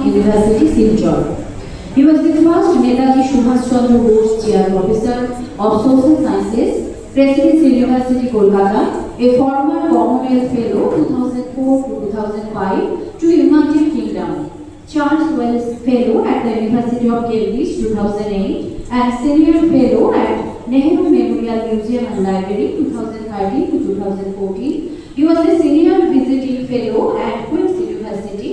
University, Silchar. He was the first Netaji Subhash Chandra Bose Chair Professor of Social Sciences, Presidency University, Kolkata, a former Commonwealth Fellow 2004 to 2005 to United Kingdom, Charles Wells Fellow at the University of Cambridge 2008, and Senior Fellow at Nehru Memorial Museum and Library 2013 to 2014. He was a Senior Visiting Fellow at Queen's University,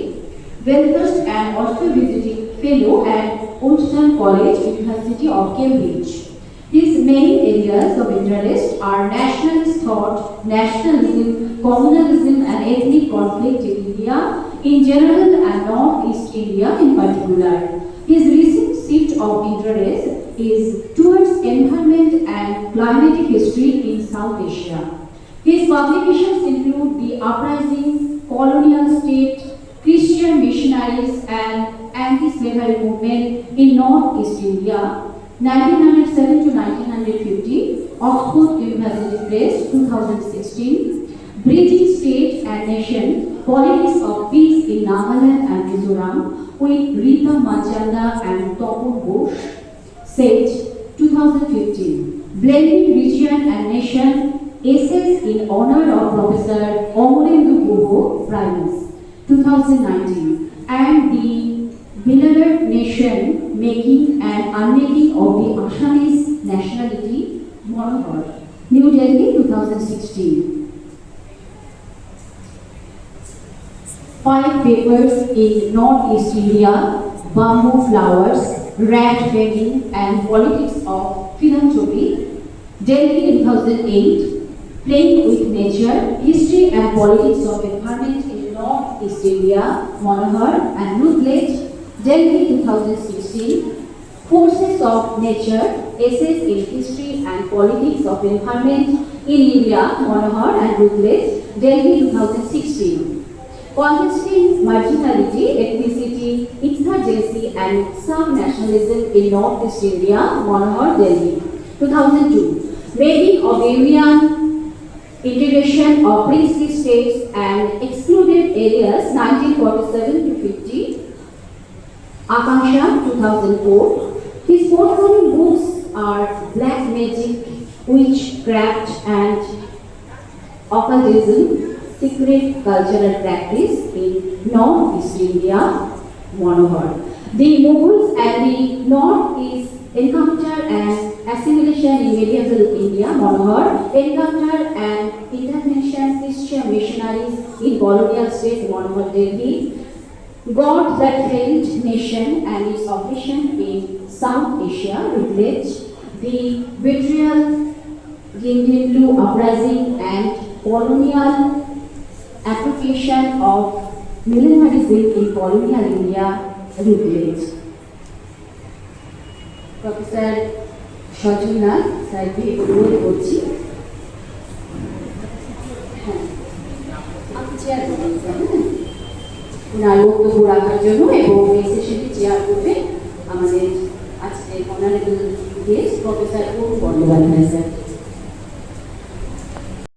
Belfast, and also Visiting Fellow at Oldham College, University of Cambridge. His main areas of interest are nationalist thought, nationalism, communalism, and ethnic conflict in India in general and North-East India in particular. His recent shift of interest is towards environment and climatic history in South Asia. His publications include The Uprising, Colonial State, Christian Missionaries, and Anti-Slavery Movement in North-East India, 1907 to 1950, Oxford University Press, 2016, Bridging State and Nation, Politics of Peace in Nagaland and Mizoram, with Rita Manchanda and Topon Ghosh, Sage, 2015, Blending Region and Nation, Essays in Honor of Professor Amorendu Guha, Primus, 2019, and The Beloved Nation, Making and Unmaking of the Assamese Nationality, Monohar, New Delhi, 2016. 5 papers in North-East India, Bamboo Flowers, Rat Begging, and Politics of Philanthropy, Delhi, 2008, Playing with Nature, History and Politics of Environment in North-East India, Monohar and Routledge, Delhi, 2016, Forces of Nature, Essays in History and Politics of Environment in India, Monohar and Routledge, Delhi, 2016. Contesting Marginality, Ethnicity, Insurgency and Sub-Nationalism in North-East India, Monohar, Delhi, 2002. Making of Union, Integration of Princely States and Excluded Areas, 1947 to 50, Akanksha, 2004. His forthcoming books are Black Magic, Witchcraft and Occultism, Secret Cultural Practice in North-East India, Monohar. The Mughals and the North-East Encounter and Assimilation in Medieval India, Monohar. Encounter and Intervention Christian Missionaries in Colonial State, Monohar, Delhi. God That Failed Nation and its Operation in South Asia, Routledge. The Vitriol Ginginlu Uprising and Colonial Application of Millenarism in Colonial India, Routledge. Professor Shajunal, স্যারকে অনুরোধ করছি ওনার বক্তব্য রাখার জন্য এবং এই সেশনটি chair করবে আমাদের আজকে অনারেবল গেস্ট প্রফেসর অরুণ বন্দ্যোপাধ্যায় স্যার।